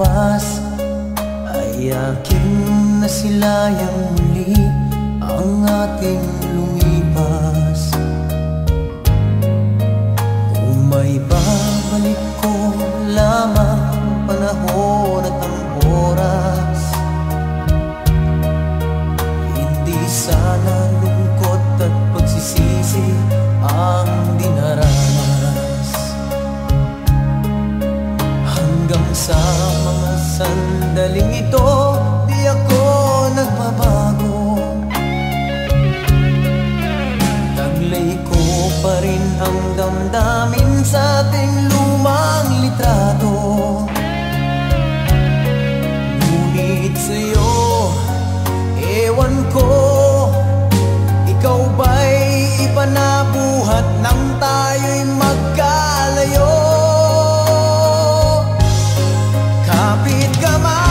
lumagpas ay aking nasilayang muli ang ating lumipas. Kung may babalik ko lamang ang panahon at ang oras, hindi sana lungkot at pagsisisi ang dinaranas. Hanggang sa mga sandaling ito, di ako nagbabago. Taglay ko pa rin ang damdamin sa ating lumang litrato. Ngunit sa'yo, ewan ko, ikaw ba'y iba na buhat nang tayo'y magkalayo? Kapit kamay